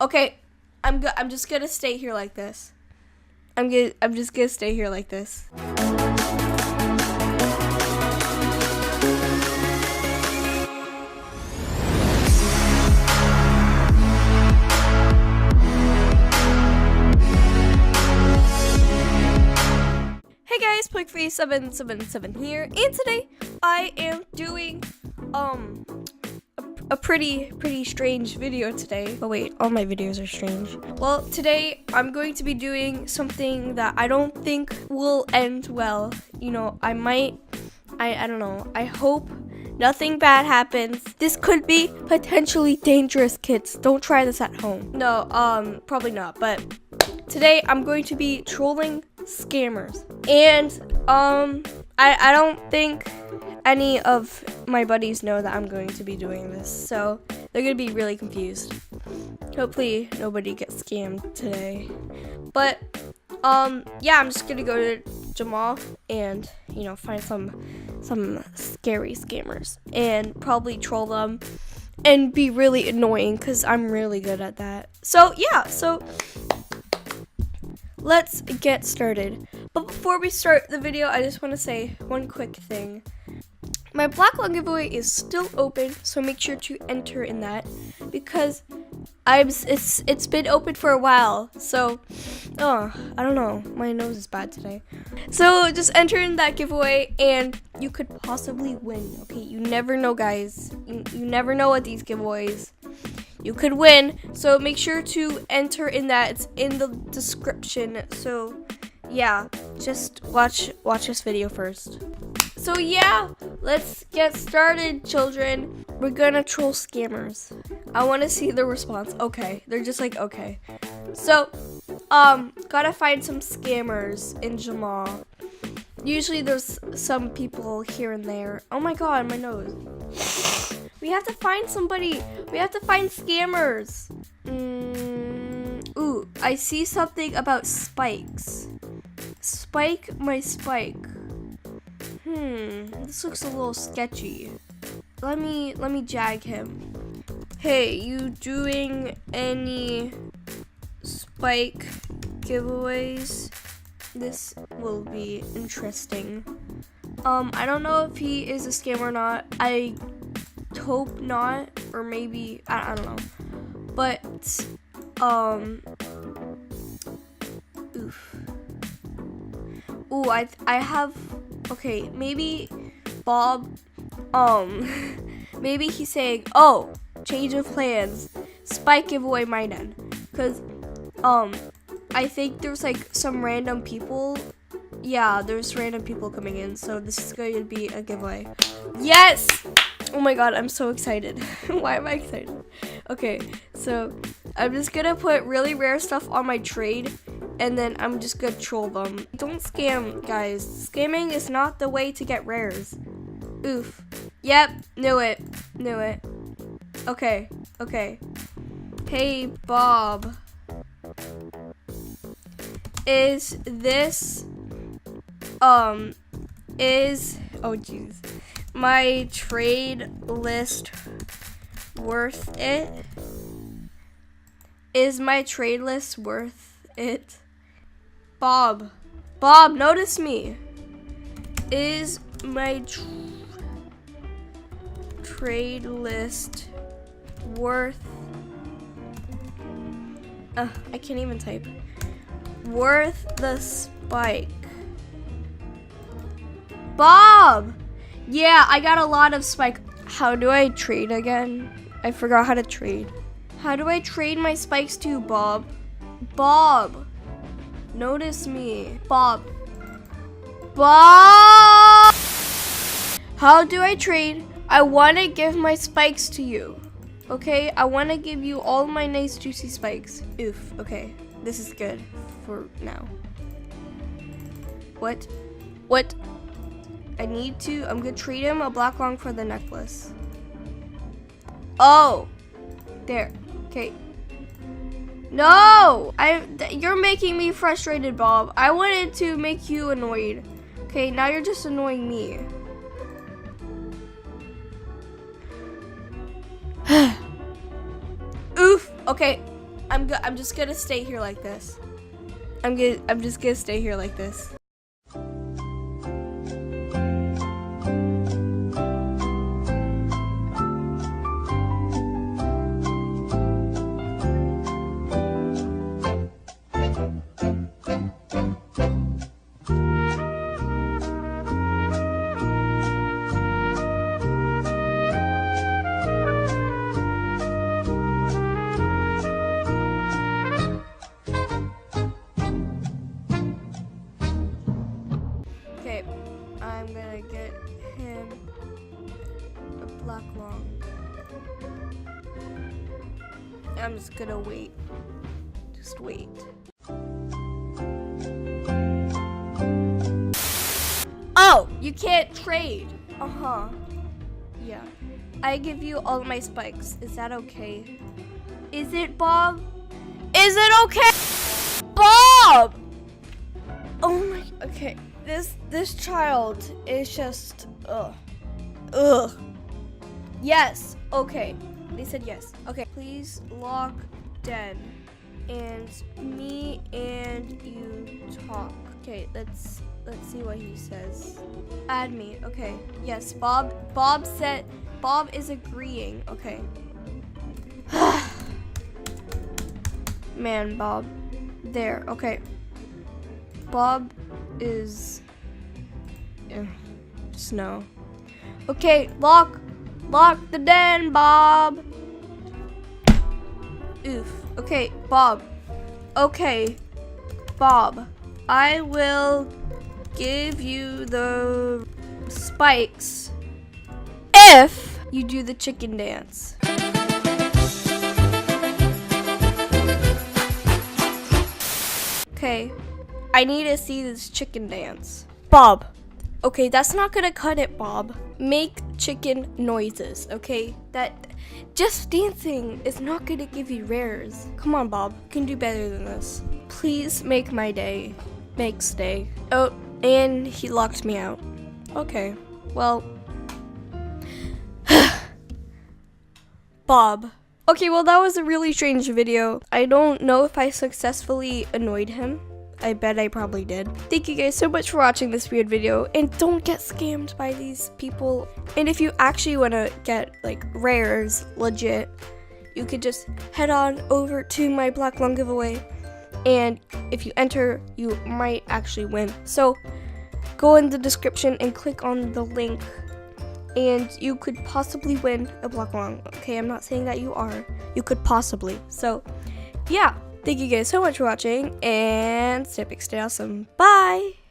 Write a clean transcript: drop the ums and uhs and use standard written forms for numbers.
Okay, I'm just gonna stay here like this. I'm just gonna stay here like this. Hey guys, Plugface777 here, and today I am doing a pretty strange video today. Oh wait, all my videos are strange. Well, today I'm going to be doing something that I don't think will end well. You know, I don't know. I hope nothing bad happens. This could be potentially dangerous, kids. Don't try this at home. No, probably not, but today I'm going to be trolling scammers. And I don't think any of my buddies know that I'm going to be doing this, so they're gonna be really confused. Hopefully nobody gets scammed today. But yeah, I'm just gonna go to Jamal and, you know, find some scary scammers and probably troll them and be really annoying because I'm really good at that. So yeah, so let's get started. But before we start the video, I just want to say one quick thing. My Black Lung giveaway is still open, so make sure to enter in that because it's been open for a while. So, I don't know. My nose is bad today. So just enter in that giveaway, and you could possibly win. Okay, you never know, guys. You never know at these giveaways. You could win, so make sure to enter in that. It's in the description. So yeah, just watch this video first. So yeah, let's get started, children. We're gonna troll scammers. I want to see the response. Okay, they're just like, okay. So gotta find some scammers in Jamal. Usually there's some people here and there. Oh my god, my nose. We have to find somebody. We have to find scammers. Ooh, I see something about spikes. Spike my spike. This looks a little sketchy. Let me jag him. Hey, you doing any spike giveaways? This will be interesting. I don't know if he is a scammer or not. I hope not, or maybe I don't know, but ooh, I have, okay, maybe Bob, maybe he's saying, oh, change of plans, spike giveaway my den, because I think there's like some random people. Yeah, there's random people coming in, so this is going to be a giveaway. Yes! Oh my god, I'm so excited. Why am I excited? Okay, so I'm just gonna put really rare stuff on my trade, and then I'm just gonna troll them. Don't scam, guys. Scamming is not the way to get rares. Oof. Yep, knew it. Okay. Hey, Bob. Is this, oh jeez, my trade list worth it? Is my trade list worth it? Bob, notice me. Is my trade list worth, I can't even type. Worth the spike. Bob! Yeah, I got a lot of spike. How do I trade again? I forgot how to trade. How do I trade my spikes to Bob? Bob! Notice me. Bob! How do I trade? I want to give my spikes to you. Okay? I want to give you all my nice juicy spikes. Oof. Okay. This is good for now. What? I'm gonna trade him a black long for the necklace. Oh! There. Okay. No! You're making me frustrated, Bob. I wanted to make you annoyed. Okay, now you're just annoying me. Oof. Okay. I'm just gonna stay here like this. I'm just gonna stay here like this. Okay, I'm gonna get him a black long. I'm just gonna wait. Just wait. Oh, you can't trade. Uh-huh. Yeah. I give you all my spikes. Is that okay? Is it, Bob? Is it okay? Bob! Oh my, okay. This child is just, ugh. Yes, okay. They said yes. Okay, please lock den. And me and you talk. Okay, let's see what he says. Add me, okay. Yes, Bob said, Bob is agreeing, okay. Man, Bob. There, okay. Bob is just no. Okay, lock the den, Bob. Oof. Okay, Bob. Okay, Bob. I will give you the spikes if you do the chicken dance. Okay. I need to see this chicken dance. Bob. Okay, that's not gonna cut it, Bob. Make chicken noises, okay? That just dancing is not gonna give you rares. Come on, Bob. You can do better than this. Please make my day. Make stay. Oh, and he locked me out. Okay, well. Bob. Okay, well, that was a really strange video. I don't know if I successfully annoyed him. I bet I probably did. Thank you guys so much for watching this weird video, and don't get scammed by these people. And if you actually want to get like rares legit, you could just head on over to my black lung giveaway, and if you enter, you might actually win. So go in the description and click on the link, and you could possibly win a black lung. Okay, I'm not saying that you are. You could possibly. So yeah. Thank you guys so much for watching, and stay big, stay awesome. Bye!